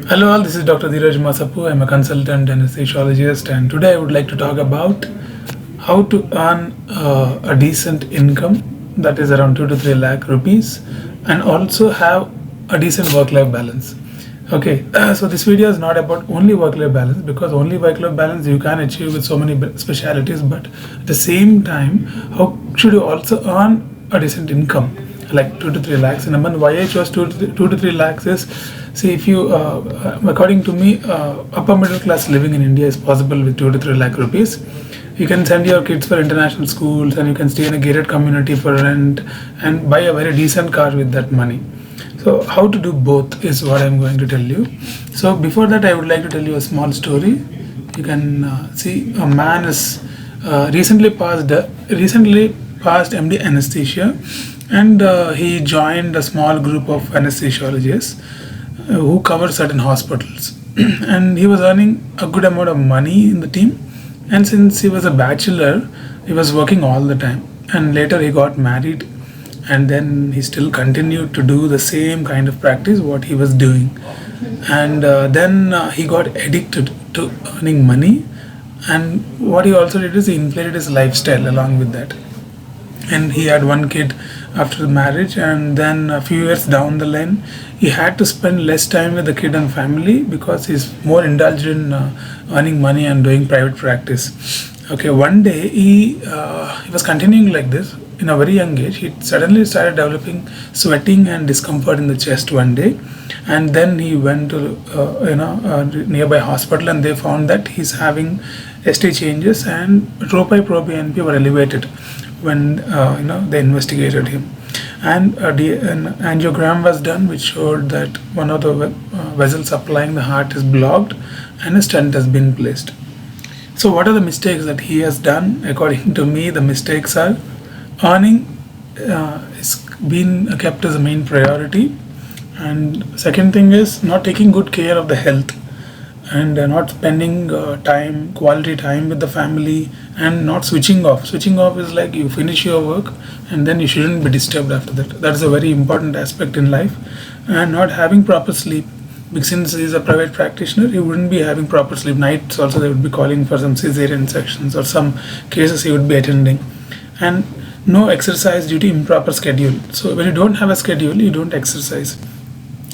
Hello all, this is Dr. Dheeraj Masapu. I'm a consultant anesthesiologist, and today I would like to talk about how to earn a decent income, that is around 2 to 3 lakh rupees, and also have a decent work-life balance. Okay, so this video is not about only work-life balance, because only work-life balance you can achieve with so many specialities, but at the same time, how should you also earn a decent income, like 2 to 3 lakhs in a month? Why I chose 2 to 3 lakhs is, see, if you, according to me, upper middle class living in India is possible with 2 to 3 lakh rupees. You can send your kids for international schools, and you can stay in a gated community for rent and buy a very decent car with that money. So how to do both is what I'm going to tell you. So before that, I would like to tell you a small story. You can see a man is recently passed MD anesthesia, and he joined a small group of anesthesiologists who cover certain hospitals. And he was earning a good amount of money in the team. And since he was a bachelor, he was working all the time. And later he got married, and then he still continued to do the same kind of practice what he was doing. And then he got addicted to earning money. And what he also did is he inflated his lifestyle along with that. And he had one kid after the marriage, and then a few years down the line he had to spend less time with the kid and family because he's more indulged in earning money and doing private practice. Okay, one day he was continuing like this. In a very young age, he suddenly started developing sweating and discomfort in the chest one day, and then he went to nearby hospital, and they found that he's having ST changes, and troponin were elevated when they investigated him. And an angiogram was done, which showed that one of the vessels supplying the heart is blocked, and a stent has been placed. So what are the mistakes that he has done? According to me, the mistakes are earning is being kept as a main priority, and second thing is not taking good care of the health, and not spending quality time with the family, and not switching off. Switching off is like you finish your work and then you shouldn't be disturbed after that. That is a very important aspect in life. And not having proper sleep, because since he's a private practitioner, he wouldn't be having proper sleep. Nights also they would be calling for some cesarean sections, or some cases he would be attending. And no exercise due to improper schedule. So when you don't have a schedule, you don't exercise.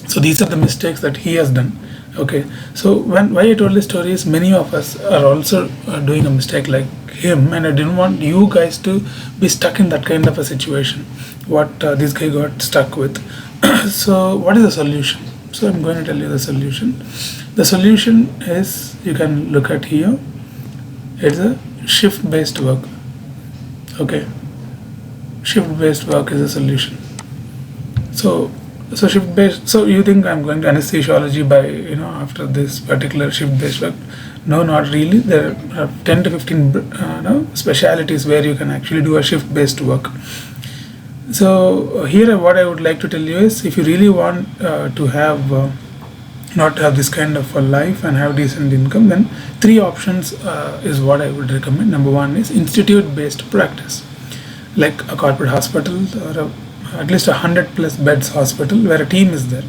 So these are the mistakes that he has done. Okay, so why I told this story is many of us are also doing a mistake like him, and I didn't want you guys to be stuck in that kind of a situation what this guy got stuck with. So what is the solution? So I'm going to tell you the solution. The solution is, you can look at here, it's a shift based work. Okay, shift based work is a solution. So shift based, so you think I'm going to anesthesiology by after this particular shift based work? No, not really. There are 10 to 15 specialities where you can actually do a shift based work. So here what I would like to tell you is, if you really want to have not have this kind of a life and have decent income, then three options is what I would recommend. Number one is institute based practice, like a corporate hospital, or at least 100+ beds hospital where a team is there.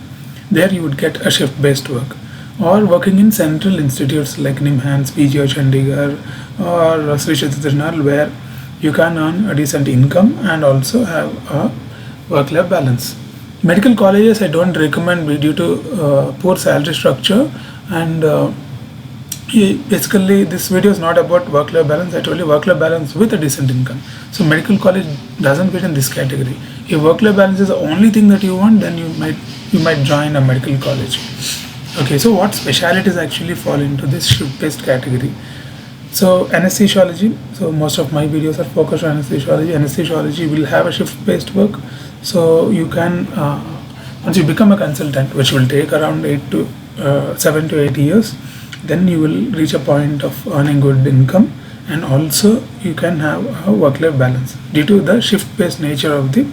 There you would get a shift based work. Or working in central institutes like NIMHANS, PGI Chandigarh, or Sri Chettinarl, where you can earn a decent income and also have a work-life balance. Medical colleges I don't recommend due to poor salary structure, and basically this video is not about work-life balance. I told you work-life balance with a decent income. So medical college doesn't fit in this category. If work-life balance is the only thing that you want, then you might join a medical college. Okay, so what specialties actually fall into this shift-based category? So anesthesiology. So most of my videos are focused on anesthesiology. Anesthesiology will have a shift-based work. So you can once you become a consultant, which will take around 7 to 8 years, then you will reach a point of earning good income, and also you can have a work-life balance due to the shift-based nature of the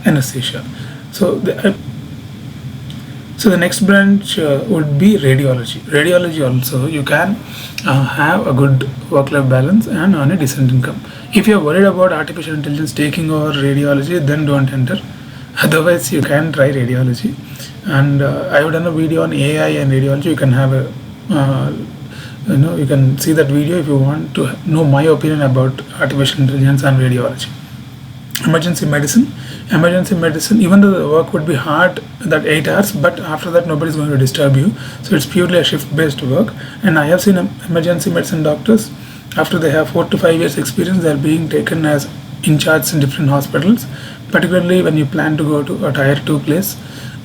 anesthesia. So the next branch would be radiology. Radiology also you can have a good work-life balance and earn a decent income. If you are worried about artificial intelligence taking over radiology, then don't enter. Otherwise, you can try radiology. And I have done a video on AI and radiology. You can have a you can see that video if you want to know my opinion about artificial intelligence and radiology. Emergency medicine, even though the work would be hard that 8 hours, but after that nobody is going to disturb you, so it's purely a shift based work. And I have seen emergency medicine doctors, after they have 4 to 5 years experience, they are being taken as in charge in different hospitals, particularly when you plan to go to a tier 2 place,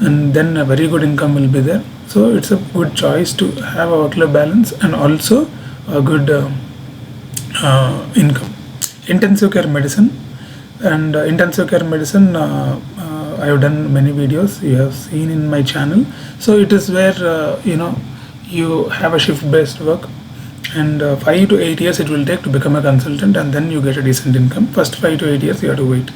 and then a very good income will be there. So it's a good choice to have a work-life balance and also a good income. Intensive care medicine. And intensive care medicine, I have done many videos you have seen in my channel. So it is where you have a shift based work, and 5 to 8 years it will take to become a consultant, and then you get a decent income. First 5 to 8 years you have to wait.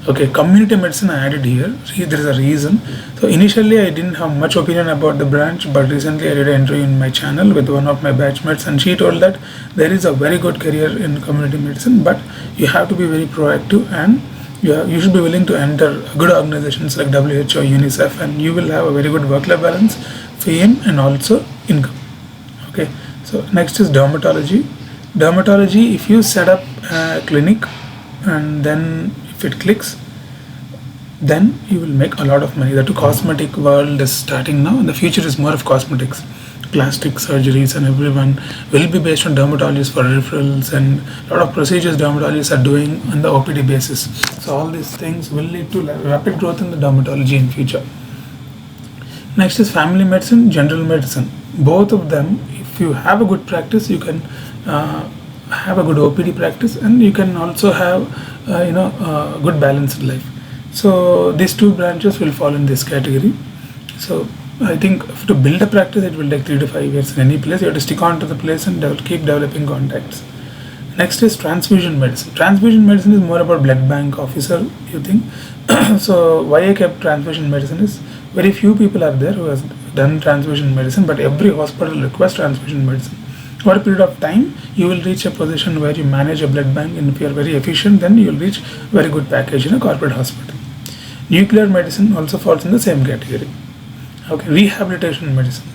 Okay, community medicine I added here. There is a reason. So initially I didn't have much opinion about the branch, but recently I did an interview in my channel with one of my batchmates, and she told that there is a very good career in community medicine, but you have to be very proactive, and you should be willing to enter good organizations like WHO, UNICEF, and you will have a very good work-life balance, fame, and also income. Okay, so next is dermatology. Dermatology, if you set up a clinic and then if it clicks, then you will make a lot of money. The cosmetic world is starting now, and the future is more of cosmetics, plastic surgeries, and everyone will be based on dermatologists for referrals, and a lot of procedures dermatologists are doing on the OPD basis. So all these things will lead to rapid growth in the dermatology in future. Next is family medicine, general medicine. Both of them, if you have a good practice, you can have a good OPD practice, and you can also have good balanced life. So these two branches will fall in this category. So I think to build a practice, it will take 3 to 5 years in any place. You have to stick on to the place and keep developing contacts. Next is transfusion medicine. Transfusion medicine is more about blood bank officer, you think. So why I kept transfusion medicine is very few people are there who has done transfusion medicine, but every hospital requests transfusion medicine. Over a period of time, you will reach a position where you manage a blood bank, and if you are very efficient, then you will reach very good package in a corporate hospital. Nuclear medicine also falls in the same category. Okay, rehabilitation medicine.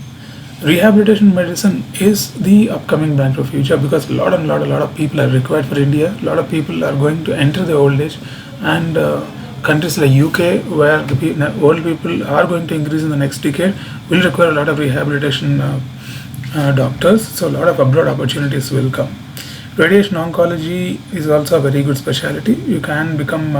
Rehabilitation medicine is the upcoming branch of future, because a lot of people are required for India. A lot of people are going to enter the old age, and countries like UK, where the old people are going to increase in the next decade, will require a lot of rehabilitation doctors. So a lot of abroad opportunities will come. Radiation oncology is also a very good specialty. You can become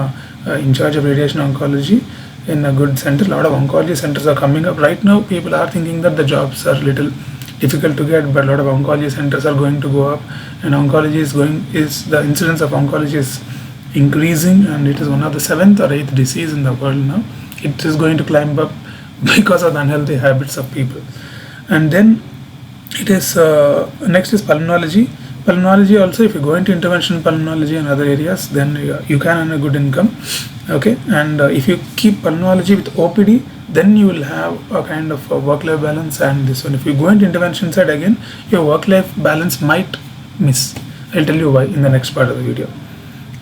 in charge of radiation oncology in a good center. A lot of oncology centers are coming up right now. People are thinking that the jobs are little difficult to get, but a lot of oncology centers are going to go up, and the incidence of oncology is increasing, and it is one of the 7th or 8th disease in the world now. It is going to climb up because of the unhealthy habits of people. And then it is next is pulmonology. Pulmonology also, if you go into interventional pulmonology and other areas, then you can earn a good income. Okay, and if you keep pulmonology with OPD, then you will have a kind of a work-life balance. And this one, if you go into intervention side, again your work-life balance might miss. I'll tell you why in the next part of the video.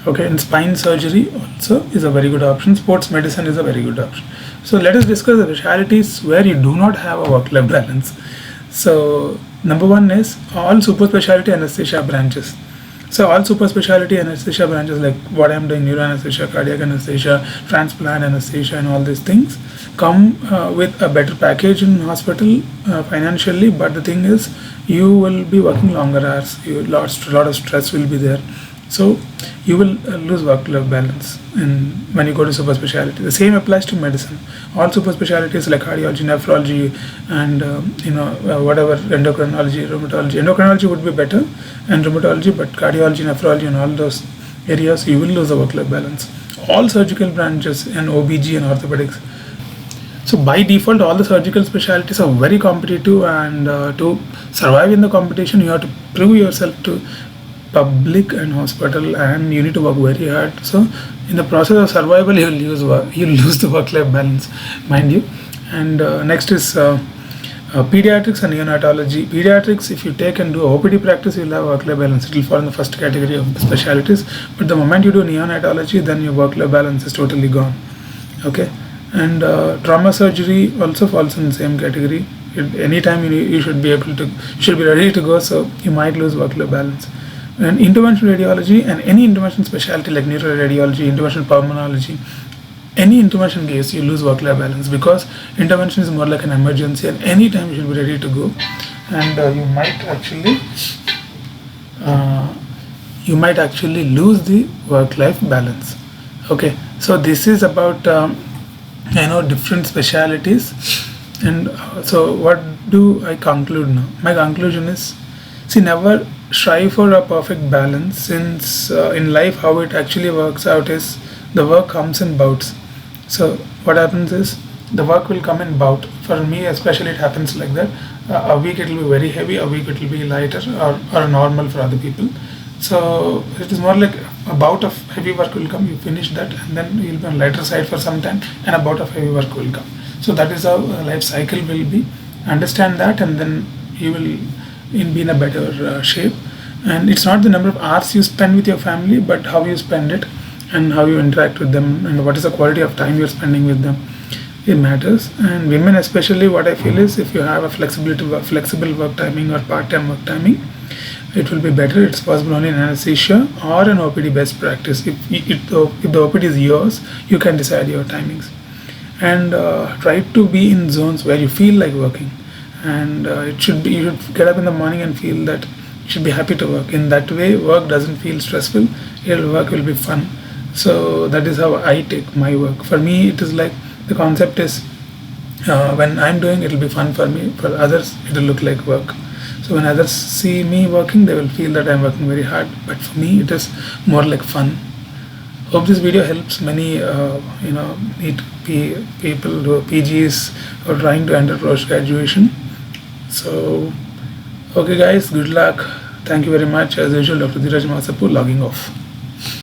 Okay, and spine surgery also is a very good option. Sports medicine is a very good option. So let us discuss the specialties where you do not have a work-life balance. So number one is all super specialty anesthesia branches. So all super specialty anesthesia branches, like what I'm doing, neuro anesthesia, cardiac anesthesia, transplant anesthesia, and all these things come with a better package in hospital financially. But the thing is, you will be working longer hours. A lot of stress will be there. So you will lose work-life balance when you go to super specialty. The same applies to medicine. All super specialties like cardiology, nephrology, and whatever, endocrinology, rheumatology. Endocrinology would be better, and rheumatology, but cardiology, nephrology, and all those areas, you will lose the work-life balance. All surgical branches and OBG and orthopedics. So by default, all the surgical specialties are very competitive, and to survive in the competition, you have to prove yourself to public and hospital, and you need to work very hard. So in the process of survival, you'll lose the work-life balance, mind you. And next is pediatrics and neonatology. Pediatrics, if you take and do OPD practice, you'll have work-life balance. It will fall in the first category of the specialties. But the moment you do neonatology, then your work-life balance is totally gone. Okay, and trauma surgery also falls in the same category. Anytime you should be able to, you should be ready to go, so you might lose work-life balance. And interventional radiology and any intervention specialty like neuroradiology, interventional pulmonology, any intervention case, you lose work-life balance because intervention is more like an emergency, and anytime you should be ready to go, and uh, you might actually lose the work-life balance. Okay, so this is about different specialities, and so what do I conclude now? My conclusion is, see, never strive for a perfect balance, since in life how it actually works out is the work comes in bouts. So what happens is the work will come in bout. For me especially, it happens like that. A week it will be very heavy, a week it will be lighter, or normal for other people. So it is more like a bout of heavy work will come, you finish that, and then you'll be on lighter side for some time, and a bout of heavy work will come. So that is how a life cycle will be. Understand that, and then you will be in a better shape. And it's not the number of hours you spend with your family, but how you spend it, and how you interact with them, and what is the quality of time you're spending with them. It matters. And women especially, what I feel is, if you have a flexible work timing or part-time work timing, it will be better. It's possible only in anesthesia or an OPD best practice. If the OPD is yours, you can decide your timings, and try to be in zones where you feel like working. And it should be, you should get up in the morning and feel that you should be happy to work. In that way, work doesn't feel stressful. Your work will be fun. So that is how I take my work. For me, it is like, the concept is, when I'm doing, it will be fun for me. For others, it will look like work. So when others see me working, they will feel that I'm working very hard. But for me, it is more like fun. Hope this video helps many neat people who are PGs or trying to enter post graduation. So okay guys, good luck. Thank you very much. As usual, Dr. Dheeraj Masapu logging off.